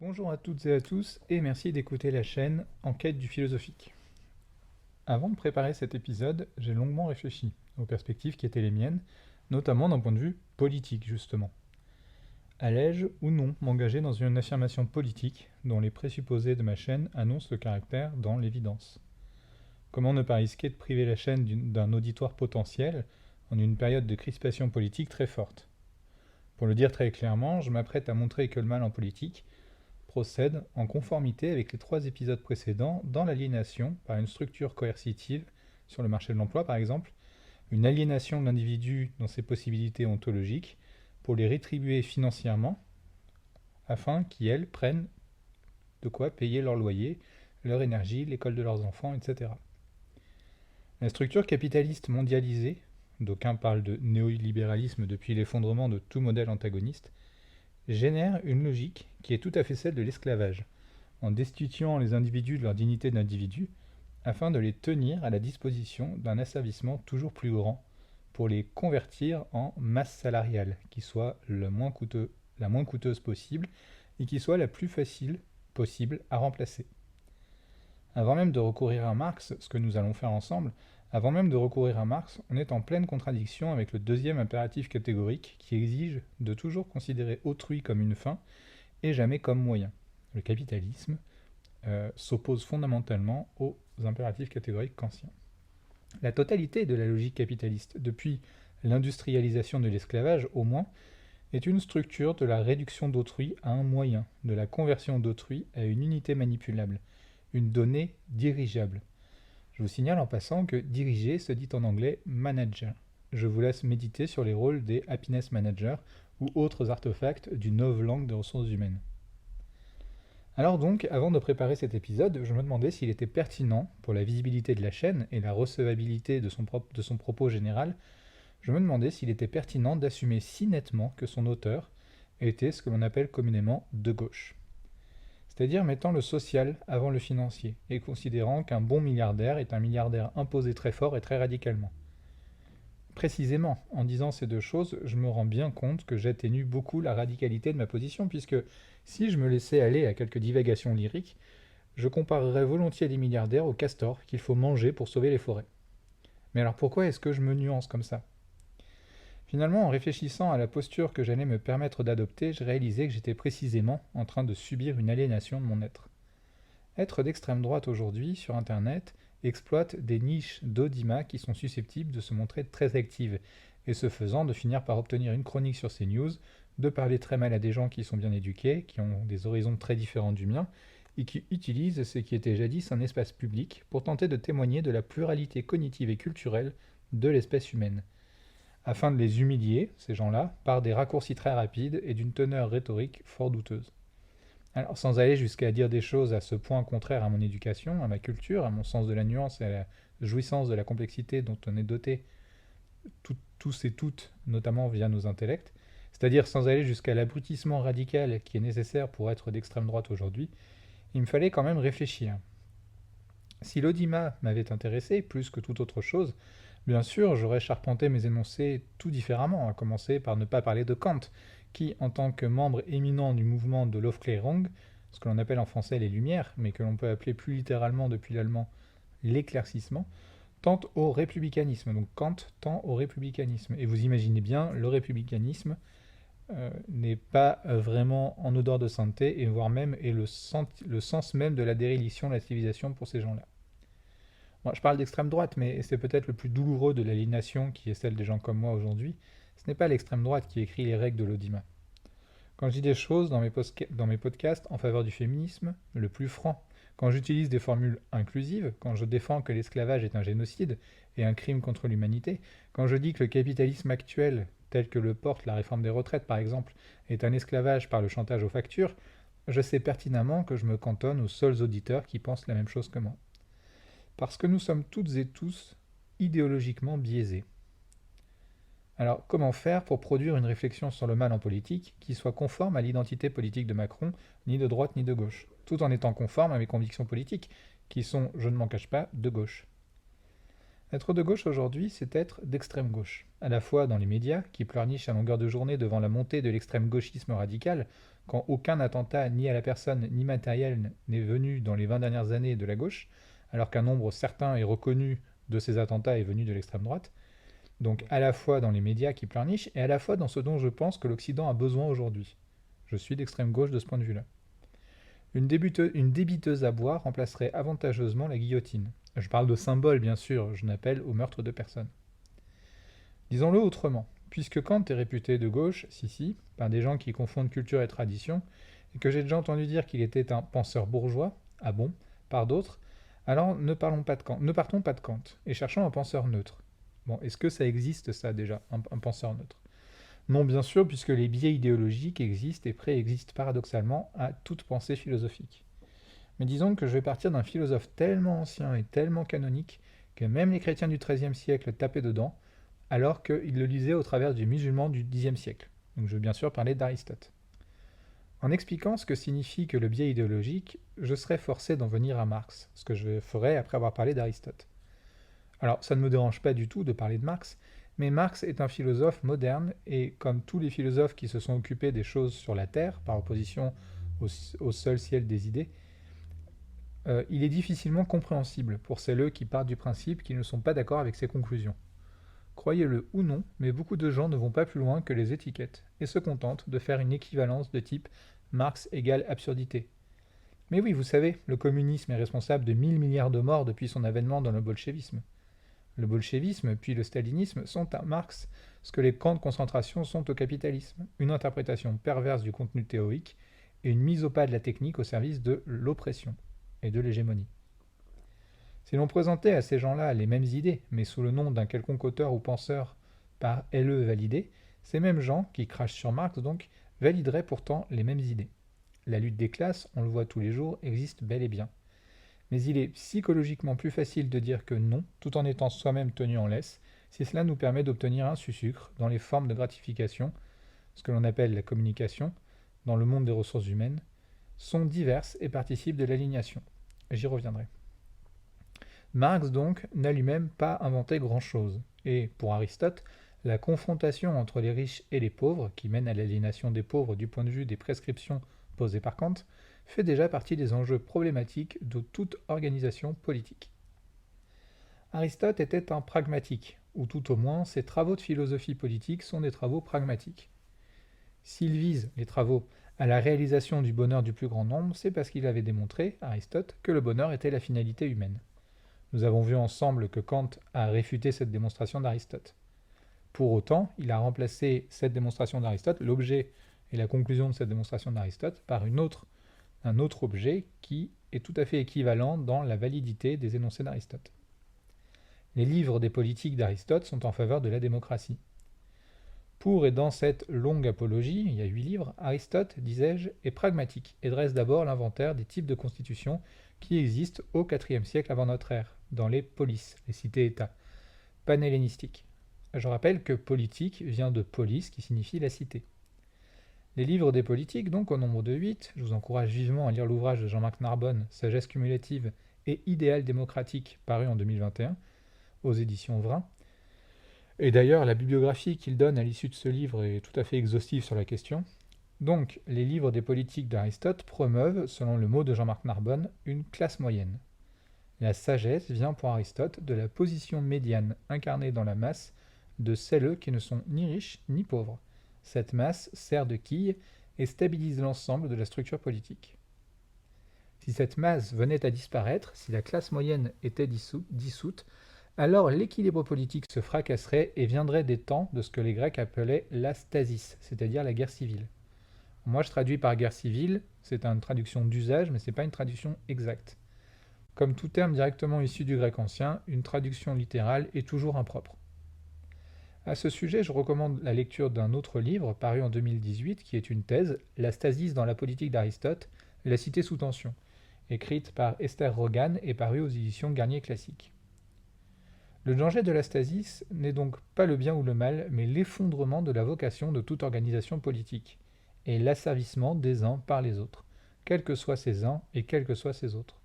Bonjour à toutes et à tous et merci d'écouter la chaîne En quête du philosophique. Avant de préparer cet épisode, j'ai longuement réfléchi aux perspectives qui étaient les miennes, notamment d'un point de vue politique justement. Allais-je ou non m'engager dans une affirmation politique dont les présupposés de ma chaîne annoncent le caractère dans l'évidence? Comment ne pas risquer de priver la chaîne d'un auditoire potentiel en une période de crispation politique très forte? Pour le dire très clairement, je m'apprête à montrer que le mal en politique procède en conformité avec les 3 épisodes précédents dans l'aliénation par une structure coercitive sur le marché de l'emploi par exemple, une aliénation de l'individu dans ses possibilités ontologiques pour les rétribuer financièrement afin qu'elles prennent de quoi payer leur loyer, leur énergie, l'école de leurs enfants, etc. La structure capitaliste mondialisée, d'aucuns parlent de néolibéralisme depuis l'effondrement de tout modèle antagoniste, génère une logique qui est tout à fait celle de l'esclavage, en destituant les individus de leur dignité d'individu, afin de les tenir à la disposition d'un asservissement toujours plus grand, pour les convertir en masse salariale, qui soit la moins coûteuse possible, et qui soit la plus facile possible à remplacer. Avant même de recourir à Marx, ce que nous allons faire ensemble, avant même de recourir à Marx, on est en pleine contradiction avec le deuxième impératif catégorique qui exige de toujours considérer autrui comme une fin et jamais comme moyen. Le capitalisme s'oppose fondamentalement aux impératifs catégoriques kantiens. La totalité de la logique capitaliste, depuis l'industrialisation de l'esclavage au moins, est une structure de la réduction d'autrui à un moyen, de la conversion d'autrui à une unité manipulable, une donnée dirigeable. Je vous signale en passant que diriger se dit en anglais manager. Je vous laisse méditer sur les rôles des happiness managers ou autres artefacts d'une nouvelle langue des ressources humaines. Alors donc, avant de préparer cet épisode, je me demandais s'il était pertinent, pour la visibilité de la chaîne et la recevabilité de son propos général, je me demandais s'il était pertinent d'assumer si nettement que son auteur était ce que l'on appelle communément de gauche. C'est-à-dire mettant le social avant le financier, et considérant qu'un bon milliardaire est un milliardaire imposé très fort et très radicalement. Précisément, en disant ces deux choses, je me rends bien compte que j'atténue beaucoup la radicalité de ma position, puisque si je me laissais aller à quelques divagations lyriques, je comparerais volontiers les milliardaires aux castors qu'il faut manger pour sauver les forêts. Mais alors pourquoi est-ce que je me nuance comme ça? Finalement, en réfléchissant à la posture que j'allais me permettre d'adopter, je réalisais que j'étais précisément en train de subir une aliénation de mon être. Être d'extrême droite aujourd'hui, sur Internet, exploite des niches d'audimat qui sont susceptibles de se montrer très actives, et ce faisant de finir par obtenir une chronique sur CNews, de parler très mal à des gens qui sont bien éduqués, qui ont des horizons très différents du mien, et qui utilisent ce qui était jadis un espace public pour tenter de témoigner de la pluralité cognitive et culturelle de l'espèce humaine, afin de les humilier, ces gens-là, par des raccourcis très rapides et d'une teneur rhétorique fort douteuse. Alors, sans aller jusqu'à dire des choses à ce point contraires à mon éducation, à ma culture, à mon sens de la nuance et à la jouissance de la complexité dont on est doté tous et toutes, notamment via nos intellects, c'est-à-dire sans aller jusqu'à l'abrutissement radical qui est nécessaire pour être d'extrême droite aujourd'hui, il me fallait quand même réfléchir. Si l'audimat m'avait intéressé plus que toute autre chose, bien sûr, j'aurais charpenté mes énoncés tout différemment, à commencer par ne pas parler de Kant, qui, en tant que membre éminent du mouvement de l'Aufklärung, ce que l'on appelle en français les Lumières, mais que l'on peut appeler plus littéralement depuis l'allemand l'éclaircissement, tend au républicanisme. Donc Kant tend au républicanisme. Et vous imaginez bien, le républicanisme n'est pas vraiment en odeur de sainteté, et voire même est le sens même de la déréliction de la civilisation pour ces gens-là. Bon, je parle d'extrême droite, mais c'est peut-être le plus douloureux de l'aliénation qui est celle des gens comme moi aujourd'hui. Ce n'est pas l'extrême droite qui écrit les règles de l'audimat. Quand je dis des choses dans mes podcasts en faveur du féminisme, le plus franc, quand j'utilise des formules inclusives, quand je défends que l'esclavage est un génocide et un crime contre l'humanité, quand je dis que le capitalisme actuel, tel que le porte la réforme des retraites par exemple, est un esclavage par le chantage aux factures, je sais pertinemment que je me cantonne aux seuls auditeurs qui pensent la même chose que moi. Parce que nous sommes toutes et tous idéologiquement biaisés. Alors, comment faire pour produire une réflexion sur le mal en politique qui soit conforme à l'identité politique de Macron, ni de droite ni de gauche, tout en étant conforme à mes convictions politiques, qui sont, je ne m'en cache pas, de gauche. Être de gauche aujourd'hui, c'est être d'extrême gauche, à la fois dans les médias, qui pleurnichent à longueur de journée devant la montée de l'extrême gauchisme radical, quand aucun attentat ni à la personne ni matériel n'est venu dans les 20 dernières années de la gauche, alors qu'un nombre certain et reconnu de ces attentats est venu de l'extrême droite, donc à la fois dans les médias qui pleurnichent et à la fois dans ce dont je pense que l'Occident a besoin aujourd'hui. Je suis d'extrême gauche de ce point de vue-là. Une débiteuse à bois remplacerait avantageusement la guillotine. Je parle de symbole, bien sûr, je n'appelle au meurtre de personne. Disons-le autrement, puisque Kant est réputé de gauche, si, par des gens qui confondent culture et tradition, et que j'ai déjà entendu dire qu'il était un penseur bourgeois, ah bon, par d'autres, alors ne partons pas de Kant, et cherchons un penseur neutre. Bon, est-ce que ça existe ça déjà, un penseur neutre? Non, bien sûr, puisque les biais idéologiques existent et préexistent paradoxalement à toute pensée philosophique. Mais disons que je vais partir d'un philosophe tellement ancien et tellement canonique que même les chrétiens du XIIIe siècle tapaient dedans, alors qu'ils le lisaient au travers des musulmans du Xe siècle. Donc je veux bien sûr parler d'Aristote. En expliquant ce que signifie que le biais idéologique, je serais forcé d'en venir à Marx, ce que je ferai après avoir parlé d'Aristote. Alors ça ne me dérange pas du tout de parler de Marx, mais Marx est un philosophe moderne et comme tous les philosophes qui se sont occupés des choses sur la Terre, par opposition au seul ciel des idées, il est difficilement compréhensible pour celles qui partent du principe qu'ils ne sont pas d'accord avec ses conclusions. Croyez-le ou non, mais beaucoup de gens ne vont pas plus loin que les étiquettes et se contentent de faire une équivalence de type Marx égale absurdité. Mais oui, vous savez, le communisme est responsable de 1000 milliards de morts depuis son avènement dans le bolchevisme. Le bolchevisme puis le stalinisme sont à Marx ce que les camps de concentration sont au capitalisme, une interprétation perverse du contenu théorique et une mise au pas de la technique au service de l'oppression et de l'hégémonie. Si l'on présentait à ces gens-là les mêmes idées, mais sous le nom d'un quelconque auteur ou penseur par LE validé, ces mêmes gens, qui crachent sur Marx donc, valideraient pourtant les mêmes idées. La lutte des classes, on le voit tous les jours, existe bel et bien. Mais il est psychologiquement plus facile de dire que non, tout en étant soi-même tenu en laisse, si cela nous permet d'obtenir un sucre dans les formes de gratification, ce que l'on appelle la communication, dans le monde des ressources humaines, sont diverses et participent de l'alignation. J'y reviendrai. Marx donc n'a lui-même pas inventé grand-chose, et, pour Aristote, la confrontation entre les riches et les pauvres, qui mène à l'aliénation des pauvres du point de vue des prescriptions posées par Kant, fait déjà partie des enjeux problématiques de toute organisation politique. Aristote était un pragmatique, ou tout au moins ses travaux de philosophie politique sont des travaux pragmatiques. S'il vise, les travaux, à la réalisation du bonheur du plus grand nombre, c'est parce qu'il avait démontré, Aristote, que le bonheur était la finalité humaine. Nous avons vu ensemble que Kant a réfuté cette démonstration d'Aristote. Pour autant, il a remplacé cette démonstration d'Aristote, l'objet et la conclusion de cette démonstration d'Aristote, par un autre objet qui est tout à fait équivalent dans la validité des énoncés d'Aristote. Les livres des politiques d'Aristote sont en faveur de la démocratie. Pour et dans cette longue apologie, il y a 8 livres, Aristote, disais-je, est pragmatique et dresse d'abord l'inventaire des types de constitutions qui existent au IVe siècle avant notre ère, dans les polis, les cités-États, panhellénistiques. Je rappelle que politique vient de polis qui signifie la cité. Les livres des politiques, donc au nombre de 8, je vous encourage vivement à lire l'ouvrage de Jean-Marc Narbonne, Sagesse cumulative et idéal démocratique, paru en 2021, aux éditions Vrin. Et d'ailleurs, la bibliographie qu'il donne à l'issue de ce livre est tout à fait exhaustive sur la question. Donc, les livres des politiques d'Aristote promeuvent, selon le mot de Jean-Marc Narbonne, une classe moyenne. La sagesse vient pour Aristote de la position médiane incarnée dans la masse de celles qui ne sont ni riches ni pauvres. Cette masse sert de quille et stabilise l'ensemble de la structure politique. Si cette masse venait à disparaître, si la classe moyenne était dissoute, alors l'équilibre politique se fracasserait et viendrait des temps de ce que les Grecs appelaient la stasis, c'est-à-dire la guerre civile. Moi je traduis par guerre civile, c'est une traduction d'usage, mais ce n'est pas une traduction exacte. Comme tout terme directement issu du grec ancien, une traduction littérale est toujours impropre. À ce sujet, je recommande la lecture d'un autre livre, paru en 2018, qui est une thèse, La stasis dans la politique d'Aristote, la cité sous tension, écrite par Esther Rogan et parue aux éditions Garnier Classique. Le danger de la stasis n'est donc pas le bien ou le mal, mais l'effondrement de la vocation de toute organisation politique, et l'asservissement des uns par les autres, quels que soient ces uns et quels que soient ces autres.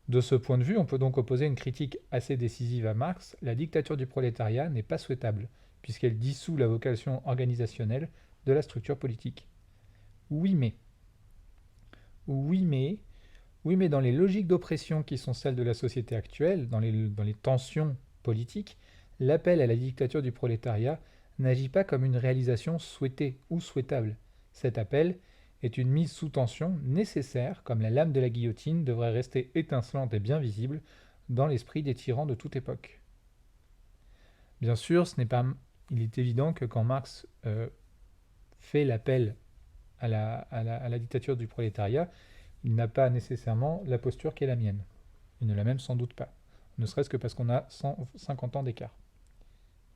De ce point de vue, on peut donc opposer une critique assez décisive à Marx, la dictature du prolétariat n'est pas souhaitable, puisqu'elle dissout la vocation organisationnelle de la structure politique. Oui mais. Oui mais. Oui mais dans les logiques d'oppression qui sont celles de la société actuelle, dans les tensions politiques, l'appel à la dictature du prolétariat n'agit pas comme une réalisation souhaitée ou souhaitable. Cet appel est une mise sous tension nécessaire, comme la lame de la guillotine devrait rester étincelante et bien visible dans l'esprit des tyrans de toute époque. Bien sûr, il est évident que quand Marx fait l'appel à la dictature du prolétariat, il n'a pas nécessairement la posture qui est la mienne. Il ne l'a même sans doute pas, ne serait-ce que parce qu'on a 150 ans d'écart.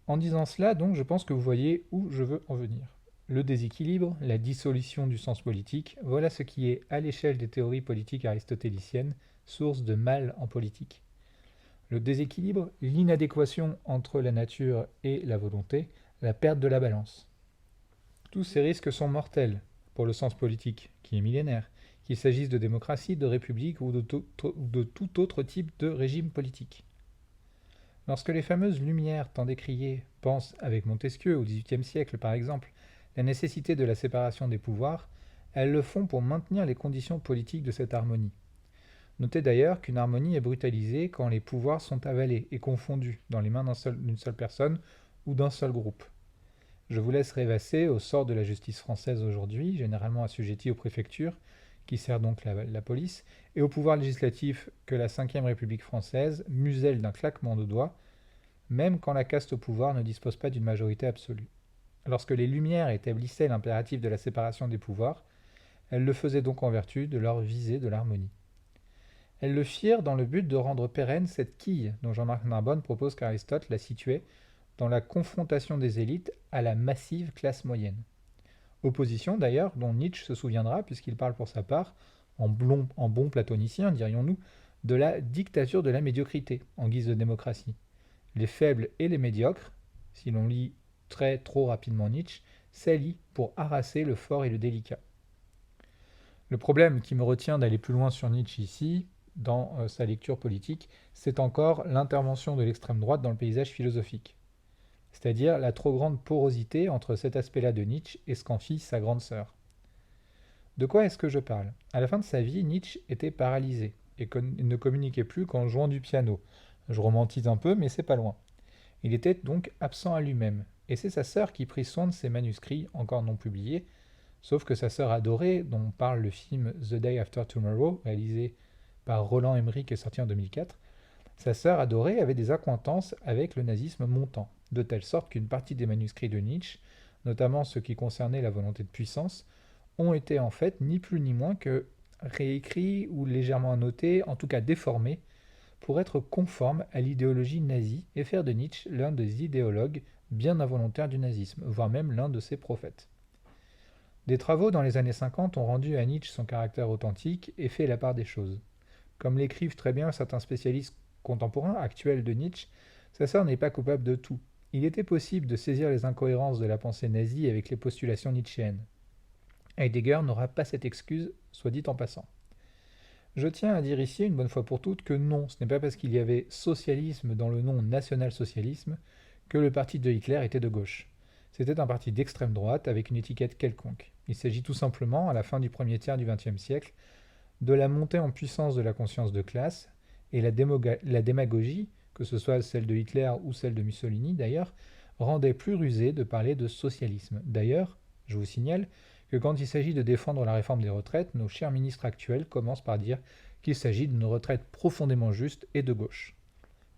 En disant cela, donc, je pense que vous voyez où je veux en venir. Le déséquilibre, la dissolution du sens politique, voilà ce qui est, à l'échelle des théories politiques aristotéliciennes, source de mal en politique. Le déséquilibre, l'inadéquation entre la nature et la volonté, la perte de la balance. Tous ces risques sont mortels pour le sens politique, qui est millénaire, qu'il s'agisse de démocratie, de république ou de tout autre type de régime politique. Lorsque les fameuses Lumières tant décriées pensent, avec Montesquieu au XVIIIe siècle par exemple, la nécessité de la séparation des pouvoirs, elles le font pour maintenir les conditions politiques de cette harmonie. Notez d'ailleurs qu'une harmonie est brutalisée quand les pouvoirs sont avalés et confondus dans les mains d'une seule personne ou d'un seul groupe. Je vous laisse rêvasser au sort de la justice française aujourd'hui, généralement assujettie aux préfectures, qui sert donc la police, et au pouvoir législatif que la Ve République française muselle d'un claquement de doigts, même quand la caste au pouvoir ne dispose pas d'une majorité absolue. Lorsque les Lumières établissaient l'impératif de la séparation des pouvoirs, elles le faisaient donc en vertu de leur visée de l'harmonie. Elles le firent dans le but de rendre pérenne cette quille dont Jean-Marc Narbonne propose qu'Aristote la situait dans la confrontation des élites à la massive classe moyenne. Opposition d'ailleurs dont Nietzsche se souviendra puisqu'il parle pour sa part, en bon platonicien dirions-nous, de la dictature de la médiocrité en guise de démocratie. Les faibles et les médiocres, si l'on lit trop rapidement Nietzsche, s'allient pour harasser le fort et le délicat. Le problème qui me retient d'aller plus loin sur Nietzsche ici, dans sa lecture politique, c'est encore l'intervention de l'extrême droite dans le paysage philosophique. C'est-à-dire la trop grande porosité entre cet aspect-là de Nietzsche et ce qu'en fit sa grande sœur. De quoi est-ce que je parle ? À la fin de sa vie, Nietzsche était paralysé et ne communiquait plus qu'en jouant du piano. Je romantise un peu, mais c'est pas loin. Il était donc absent à lui-même, et c'est sa sœur qui prit soin de ses manuscrits, encore non publiés, sauf que sa sœur adorée, dont parle le film The Day After Tomorrow, réalisé par Roland Emmerich et sorti en 2004, sa sœur adorée avait des accointances avec le nazisme montant, de telle sorte qu'une partie des manuscrits de Nietzsche, notamment ceux qui concernaient la volonté de puissance, ont été en fait ni plus ni moins que réécrits ou légèrement annotés, en tout cas déformés, pour être conformes à l'idéologie nazie et faire de Nietzsche l'un des idéologues bien involontaires du nazisme, voire même l'un de ses prophètes. Des travaux dans les années 50 ont rendu à Nietzsche son caractère authentique et fait la part des choses. Comme l'écrivent très bien certains spécialistes contemporains actuels de Nietzsche, sa sœur n'est pas coupable de tout. Il était possible de saisir les incohérences de la pensée nazie avec les postulations nietzschéennes. Heidegger n'aura pas cette excuse, soit dit en passant. Je tiens à dire ici, une bonne fois pour toutes, que non, ce n'est pas parce qu'il y avait socialisme dans le nom national-socialisme que le parti de Hitler était de gauche. C'était un parti d'extrême droite avec une étiquette quelconque. Il s'agit tout simplement, à la fin du premier tiers du XXe siècle, de la montée en puissance de la conscience de classe et la démagogie, que ce soit celle de Hitler ou celle de Mussolini d'ailleurs, rendait plus rusé de parler de socialisme. D'ailleurs, je vous signale que quand il s'agit de défendre la réforme des retraites, nos chers ministres actuels commencent par dire qu'il s'agit d'une retraite profondément juste et de gauche.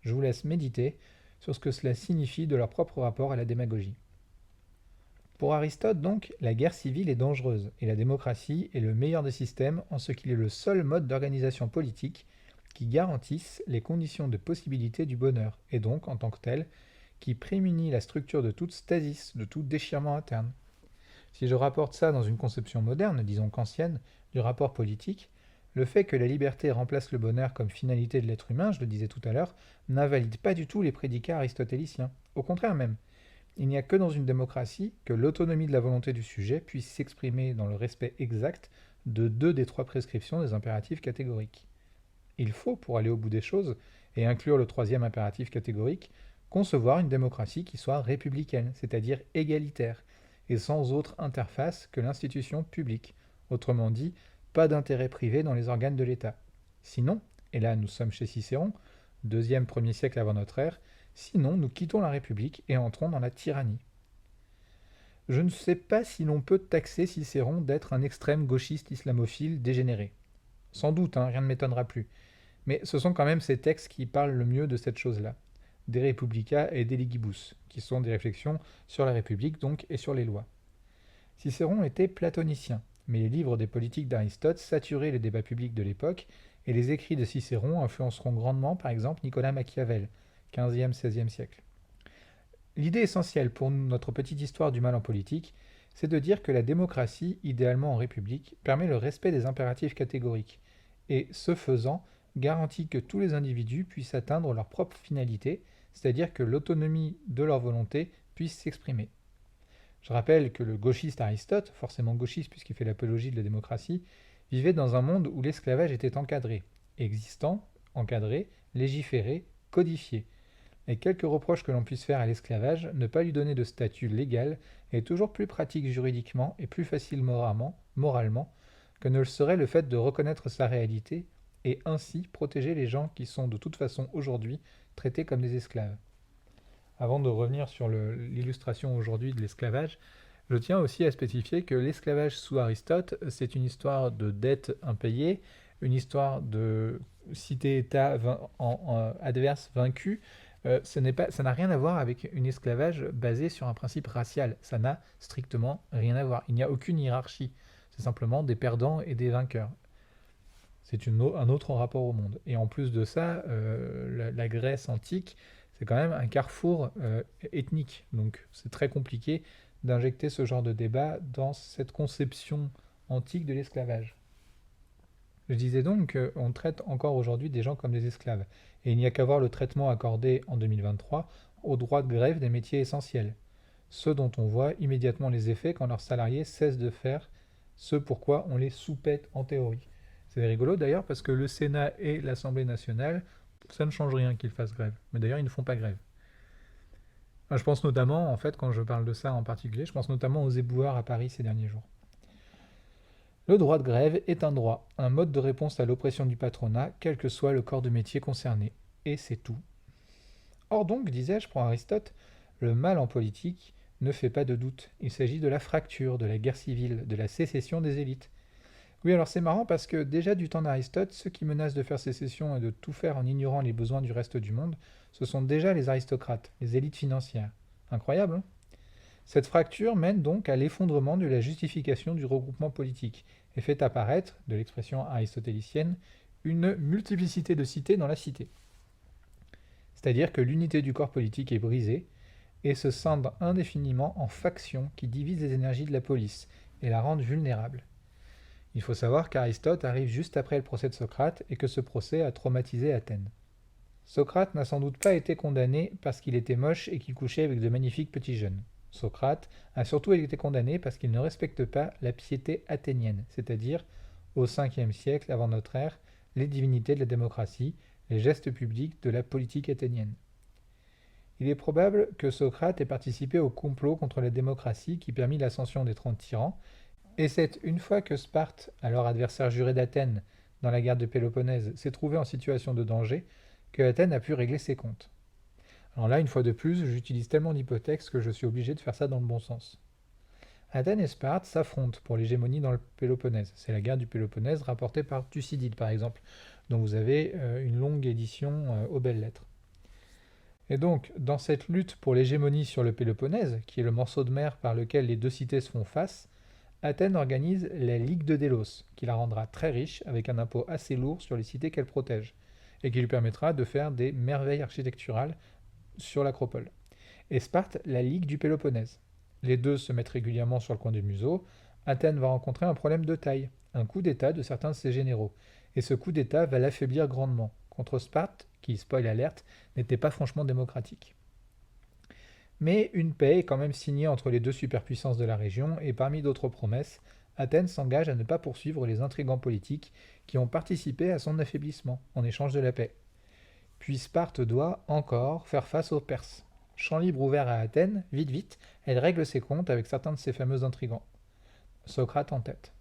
Je vous laisse méditer sur ce que cela signifie de leur propre rapport à la démagogie. Pour Aristote donc, la guerre civile est dangereuse et la démocratie est le meilleur des systèmes en ce qu'il est le seul mode d'organisation politique qui garantisse les conditions de possibilité du bonheur et donc, en tant que tel, qui prémunit la structure de toute stasis, de tout déchirement interne. Si je rapporte ça dans une conception moderne, disons qu'ancienne, du rapport politique, le fait que la liberté remplace le bonheur comme finalité de l'être humain, je le disais tout à l'heure, n'invalide pas du tout les prédicats aristotéliciens. Au contraire même, il n'y a que dans une démocratie que l'autonomie de la volonté du sujet puisse s'exprimer dans le respect exact de 2 des 3 prescriptions des impératifs catégoriques. Il faut, pour aller au bout des choses, et inclure le 3e impératif catégorique, concevoir une démocratie qui soit républicaine, c'est-à-dire égalitaire, et sans autre interface que l'institution publique, Autrement dit, pas d'intérêt privé dans les organes de l'État. Sinon, et là nous sommes chez Cicéron, 1er siècle avant notre ère, sinon nous quittons la République et entrons dans la tyrannie. Je ne sais pas si l'on peut taxer Cicéron d'être un extrême gauchiste islamophile dégénéré. Sans doute, rien ne m'étonnera plus. Mais ce sont quand même ces textes qui parlent le mieux de cette chose-là. De Republica et De Legibus, qui sont des réflexions sur la République donc et sur les lois. Cicéron était platonicien, mais les livres des politiques d'Aristote saturaient les débats publics de l'époque, et les écrits de Cicéron influenceront grandement par exemple Nicolas Machiavel, 15e-16e siècle. L'idée essentielle pour notre petite histoire du mal en politique, c'est de dire que la démocratie, idéalement en république, permet le respect des impératifs catégoriques, et ce faisant, garantit que tous les individus puissent atteindre leur propre finalité, c'est-à-dire que l'autonomie de leur volonté puisse s'exprimer. Je rappelle que le gauchiste Aristote, forcément gauchiste puisqu'il fait l'apologie de la démocratie, vivait dans un monde où l'esclavage était encadré, existant, encadré, légiféré, codifié. Et quelques reproches que l'on puisse faire à l'esclavage, ne pas lui donner de statut légal est toujours plus pratique juridiquement et plus facile moralement que ne le serait le fait de reconnaître sa réalité et ainsi protéger les gens qui sont de toute façon aujourd'hui traités comme des esclaves. Avant de revenir sur l'illustration aujourd'hui de l'esclavage, je tiens aussi à spécifier que l'esclavage sous Aristote, c'est une histoire de dette impayée, une histoire de cité-État adverse vaincu. Ça n'a rien à voir avec un esclavage basé sur un principe racial. Ça n'a strictement rien à voir. Il n'y a aucune hiérarchie. C'est simplement des perdants et des vainqueurs. C'est un autre rapport au monde. Et en plus de ça, la Grèce antique, c'est quand même un carrefour ethnique. Donc c'est très compliqué d'injecter ce genre de débat dans cette conception antique de l'esclavage. Je disais donc qu'on traite encore aujourd'hui des gens comme des esclaves. Et il n'y a qu'à voir le traitement accordé en 2023 aux droits de grève des métiers essentiels. Ceux dont on voit immédiatement les effets quand leurs salariés cessent de faire ce pourquoi on les soupète en théorie. C'est rigolo d'ailleurs parce que le Sénat et l'Assemblée nationale, ça ne change rien qu'ils fassent grève. Mais d'ailleurs, ils ne font pas grève. Enfin, je pense notamment, en fait, quand je parle de ça en particulier, je pense notamment aux éboueurs à Paris ces derniers jours. Le droit de grève est un droit, un mode de réponse à l'oppression du patronat, quel que soit le corps de métier concerné. Et c'est tout. Or donc, disais-je pour Aristote, le mal en politique ne fait pas de doute. Il s'agit de la fracture, de la guerre civile, de la sécession des élites. Oui, alors c'est marrant parce que déjà du temps d'Aristote, ceux qui menacent de faire sécession et de tout faire en ignorant les besoins du reste du monde, ce sont déjà les aristocrates, les élites financières. Incroyable, hein? Cette fracture mène donc à l'effondrement de la justification du regroupement politique et fait apparaître, de l'expression aristotélicienne, une multiplicité de cités dans la cité. C'est-à-dire que l'unité du corps politique est brisée et se scinde indéfiniment en factions qui divisent les énergies de la police et la rendent vulnérable. Il faut savoir qu'Aristote arrive juste après le procès de Socrate et que ce procès a traumatisé Athènes. Socrate n'a sans doute pas été condamné parce qu'il était moche et qu'il couchait avec de magnifiques petits jeunes. Socrate a surtout été condamné parce qu'il ne respecte pas la piété athénienne, c'est-à-dire, au 5e siècle avant notre ère, les divinités de la démocratie, les gestes publics de la politique athénienne. Il est probable que Socrate ait participé au complot contre la démocratie qui permit l'ascension des 30 tyrans, et c'est une fois que Sparte, alors adversaire juré d'Athènes dans la guerre de Péloponnèse, s'est trouvé en situation de danger, que Athènes a pu régler ses comptes. Alors là, une fois de plus, j'utilise tellement d'hypothèses que je suis obligé de faire ça dans le bon sens. Athènes et Sparte s'affrontent pour l'hégémonie dans le Péloponnèse. C'est la guerre du Péloponnèse rapportée par Thucydide, par exemple, dont vous avez une longue édition aux belles lettres. Et donc, dans cette lutte pour l'hégémonie sur le Péloponnèse, qui est le morceau de mer par lequel les deux cités se font face, Athènes organise la Ligue de Délos, qui la rendra très riche avec un impôt assez lourd sur les cités qu'elle protège, et qui lui permettra de faire des merveilles architecturales sur l'acropole. Et Sparte, la Ligue du Péloponnèse. Les deux se mettent régulièrement sur le coin du museau. Athènes va rencontrer un problème de taille, un coup d'état de certains de ses généraux. Et ce coup d'état va l'affaiblir grandement, contre Sparte, qui, spoil alerte, n'était pas franchement démocratique. Mais une paix est quand même signée entre les deux superpuissances de la région, et parmi d'autres promesses, Athènes s'engage à ne pas poursuivre les intrigants politiques qui ont participé à son affaiblissement, en échange de la paix. Puis Sparte doit, encore, faire face aux Perses. Champ libre ouvert à Athènes, vite, elle règle ses comptes avec certains de ses fameux intrigants. Socrate en tête.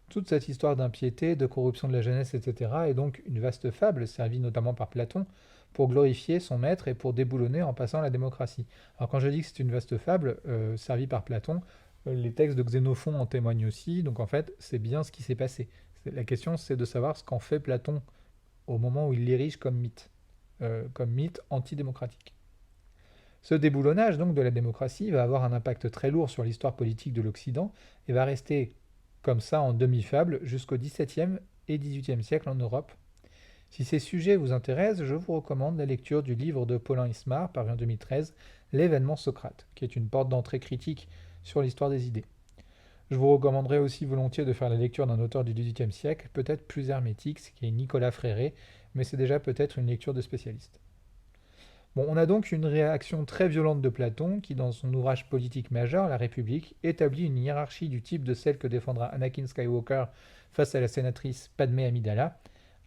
Toute cette histoire d'impiété, de corruption de la jeunesse, etc. est donc une vaste fable, servie notamment par Platon, pour glorifier son maître et pour déboulonner en passant la démocratie. Alors quand je dis que c'est une vaste fable, servie par Platon, les textes de Xénophon en témoignent aussi, donc en fait c'est bien ce qui s'est passé. La question c'est de savoir ce qu'en fait Platon au moment où il l'érige comme mythe antidémocratique. Ce déboulonnage donc de la démocratie va avoir un impact très lourd sur l'histoire politique de l'Occident et va rester comme ça en demi-fable jusqu'au XVIIe et XVIIIe siècle en Europe. Si ces sujets vous intéressent, je vous recommande la lecture du livre de Paulin Ismar, paru en 2013, L'événement Socrate, qui est une porte d'entrée critique sur l'histoire des idées. Je vous recommanderais aussi volontiers de faire la lecture d'un auteur du XVIIIe siècle, peut-être plus hermétique, ce qui est Nicolas Fréré, mais c'est déjà peut-être une lecture de spécialiste. Bon, on a donc une réaction très violente de Platon qui, dans son ouvrage politique majeur, La République, établit une hiérarchie du type de celle que défendra Anakin Skywalker face à la sénatrice Padmé Amidala,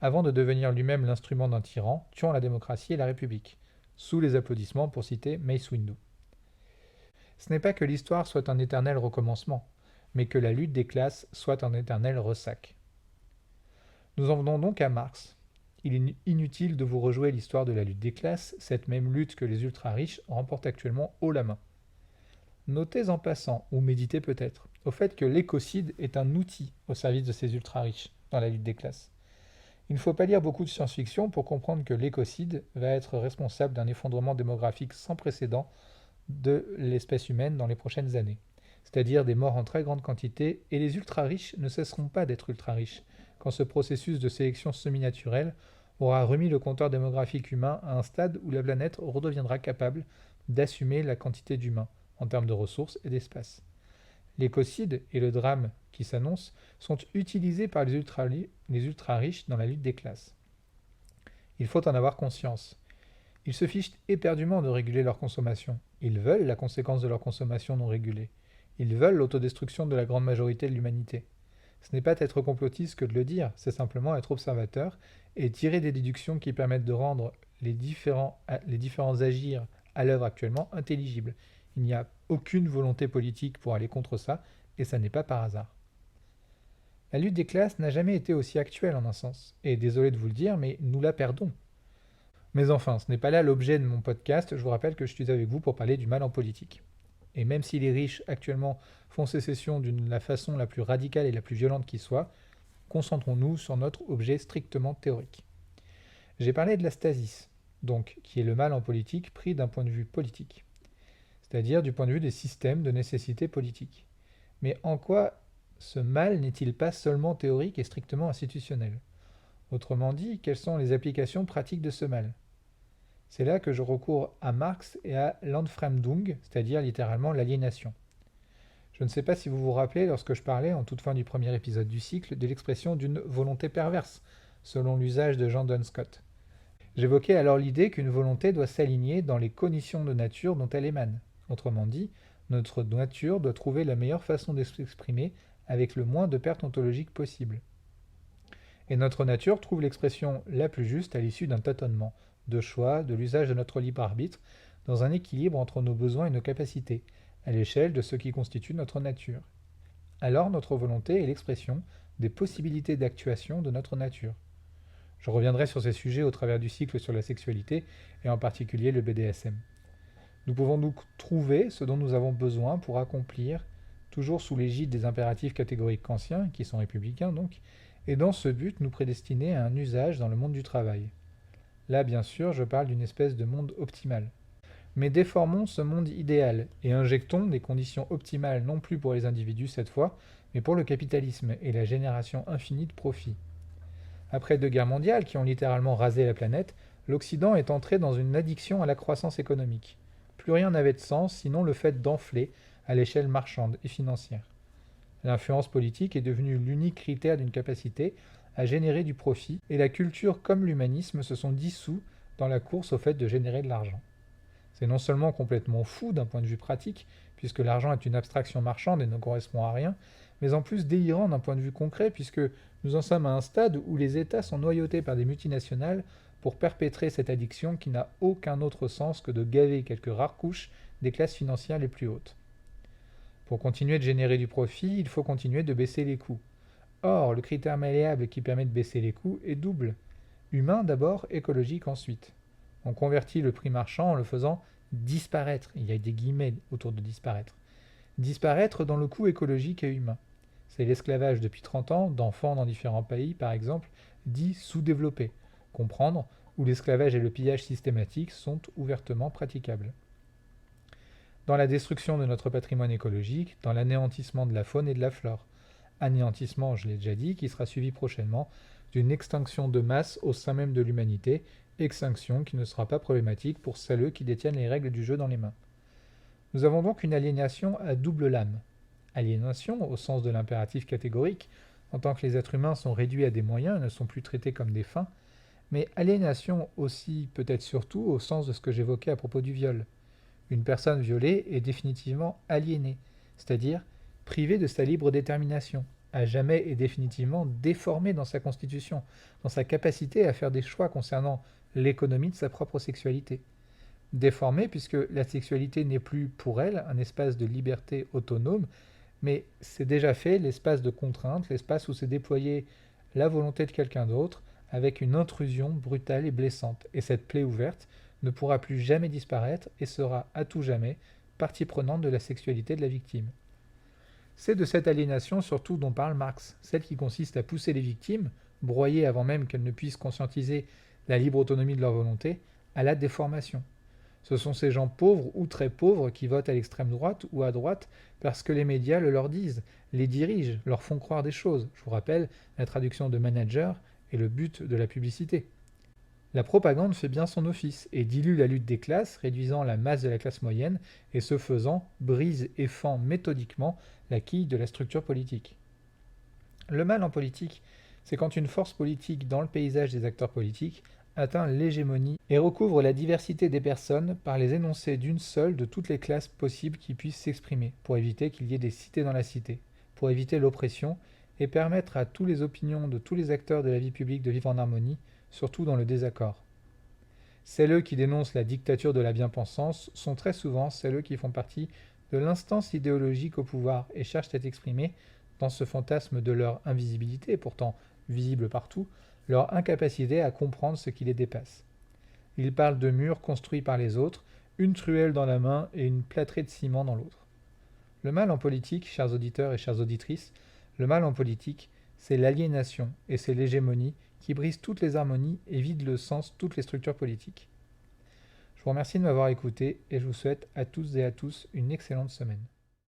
avant de devenir lui-même l'instrument d'un tyran, tuant la démocratie et la République. Sous les applaudissements pour citer Mace Windu. Ce n'est pas que l'histoire soit un éternel recommencement, mais que la lutte des classes soit un éternel ressac. Nous en venons donc à Marx. Il est inutile de vous rejouer l'histoire de la lutte des classes, cette même lutte que les ultra-riches remportent actuellement haut la main. Notez en passant, ou méditez peut-être, au fait que l'écocide est un outil au service de ces ultra-riches dans la lutte des classes. Il ne faut pas lire beaucoup de science-fiction pour comprendre que l'écocide va être responsable d'un effondrement démographique sans précédent de l'espèce humaine dans les prochaines années. C'est-à-dire des morts en très grande quantité, et les ultra-riches ne cesseront pas d'être ultra-riches, quand ce processus de sélection semi-naturelle aura remis le compteur démographique humain à un stade où la planète redeviendra capable d'assumer la quantité d'humains, en termes de ressources et d'espace. L'écocide et le drame qui s'annonce sont utilisés par les ultra-riches dans la lutte des classes. Il faut en avoir conscience. Ils se fichent éperdument de réguler leur consommation. Ils veulent la conséquence de leur consommation non régulée. Ils veulent l'autodestruction de la grande majorité de l'humanité. Ce n'est pas être complotiste que de le dire, c'est simplement être observateur et tirer des déductions qui permettent de rendre les différents agirs à l'œuvre actuellement intelligibles. Il n'y a aucune volonté politique pour aller contre ça, et ça n'est pas par hasard. La lutte des classes n'a jamais été aussi actuelle en un sens, et désolé de vous le dire, mais nous la perdons. Mais enfin, ce n'est pas là l'objet de mon podcast, je vous rappelle que je suis avec vous pour parler du mal en politique. Et même si les riches actuellement font sécession de la façon la plus radicale et la plus violente qui soit, concentrons-nous sur notre objet strictement théorique. J'ai parlé de la stasis, donc, qui est le mal en politique pris d'un point de vue politique, c'est-à-dire du point de vue des systèmes de nécessité politique. Mais en quoi ce mal n'est-il pas seulement théorique et strictement institutionnel? Autrement dit, quelles sont les applications pratiques de ce mal? C'est là que je recours à Marx et à l'Entfremdung, c'est-à-dire littéralement l'aliénation. Je ne sais pas si vous vous rappelez, lorsque je parlais, en toute fin du premier épisode du cycle, de l'expression d'une volonté perverse, selon l'usage de Jean Duns Scott. J'évoquais alors l'idée qu'une volonté doit s'aligner dans les conditions de nature dont elle émane. Autrement dit, notre nature doit trouver la meilleure façon de s'exprimer avec le moins de pertes ontologiques possible. Et notre nature trouve l'expression la plus juste à l'issue d'un tâtonnement, de choix, de l'usage de notre libre arbitre, dans un équilibre entre nos besoins et nos capacités, à l'échelle de ce qui constitue notre nature. Alors notre volonté est l'expression des possibilités d'actuation de notre nature. Je reviendrai sur ces sujets au travers du cycle sur la sexualité, et en particulier le BDSM. Nous pouvons donc trouver ce dont nous avons besoin pour accomplir, toujours sous l'égide des impératifs catégoriques kantiens, qui sont républicains donc, et dans ce but nous prédestiner à un usage dans le monde du travail. Là, bien sûr, je parle d'une espèce de monde optimal. Mais déformons ce monde idéal et injectons des conditions optimales non plus pour les individus cette fois, mais pour le capitalisme et la génération infinie de profits. Après 2 guerres mondiales qui ont littéralement rasé la planète, l'Occident est entré dans une addiction à la croissance économique. Plus rien n'avait de sens sinon le fait d'enfler à l'échelle marchande et financière. L'influence politique est devenue l'unique critère d'une capacité à générer du profit, et la culture comme l'humanisme se sont dissous dans la course au fait de générer de l'argent. C'est non seulement complètement fou d'un point de vue pratique, puisque l'argent est une abstraction marchande et ne correspond à rien, mais en plus délirant d'un point de vue concret, puisque nous en sommes à un stade où les États sont noyautés par des multinationales pour perpétrer cette addiction qui n'a aucun autre sens que de gaver quelques rares couches des classes financières les plus hautes. Pour continuer de générer du profit, il faut continuer de baisser les coûts. Or, le critère malléable qui permet de baisser les coûts est double. Humain d'abord, écologique ensuite. On convertit le prix marchand en le faisant disparaître, il y a des guillemets autour de disparaître. Disparaître dans le coût écologique et humain. C'est l'esclavage depuis 30 ans d'enfants dans différents pays, par exemple, dits sous-développés. Comprendre où l'esclavage et le pillage systématique sont ouvertement praticables. Dans la destruction de notre patrimoine écologique, dans l'anéantissement de la faune et de la flore. Anéantissement, je l'ai déjà dit, qui sera suivi prochainement d'une extinction de masse au sein même de l'humanité, extinction qui ne sera pas problématique pour celles qui détiennent les règles du jeu dans les mains. Nous avons donc une aliénation à double lame. Aliénation au sens de l'impératif catégorique, en tant que les êtres humains sont réduits à des moyens et ne sont plus traités comme des fins, mais aliénation aussi, peut-être surtout, au sens de ce que j'évoquais à propos du viol. Une personne violée est définitivement aliénée, c'est-à-dire privée de sa libre détermination, à jamais et définitivement déformée dans sa constitution, dans sa capacité à faire des choix concernant l'économie de sa propre sexualité. Déformée puisque la sexualité n'est plus pour elle un espace de liberté autonome, mais c'est déjà fait l'espace de contrainte, l'espace où s'est déployée la volonté de quelqu'un d'autre avec une intrusion brutale et blessante. Et cette plaie ouverte ne pourra plus jamais disparaître et sera à tout jamais partie prenante de la sexualité de la victime. C'est de cette aliénation surtout dont parle Marx, celle qui consiste à pousser les victimes, broyées avant même qu'elles ne puissent conscientiser la libre autonomie de leur volonté, à la déformation. Ce sont ces gens pauvres ou très pauvres qui votent à l'extrême droite ou à droite parce que les médias le leur disent, les dirigent, leur font croire des choses. Je vous rappelle la traduction de manager et le but de la publicité. La propagande fait bien son office et dilue la lutte des classes, réduisant la masse de la classe moyenne et ce faisant, brise et fend méthodiquement la quille de la structure politique. Le mal en politique, c'est quand une force politique dans le paysage des acteurs politiques atteint l'hégémonie et recouvre la diversité des personnes par les énoncés d'une seule de toutes les classes possibles qui puissent s'exprimer, pour éviter qu'il y ait des cités dans la cité, pour éviter l'oppression et permettre à toutes les opinions de tous les acteurs de la vie publique de vivre en harmonie, surtout dans le désaccord. Celles qui dénoncent la dictature de la bien-pensance sont très souvent celles qui font partie de l'instance idéologique au pouvoir et cherchent à exprimer, dans ce fantasme de leur invisibilité, pourtant visible partout, leur incapacité à comprendre ce qui les dépasse. Ils parlent de murs construits par les autres, une truelle dans la main et une plâtrée de ciment dans l'autre. Le mal en politique, chers auditeurs et chères auditrices, le mal en politique, c'est l'aliénation et c'est l'hégémonie qui brise toutes les harmonies et vide le sens toutes les structures politiques. Je vous remercie de m'avoir écouté et je vous souhaite à toutes et à tous une excellente semaine.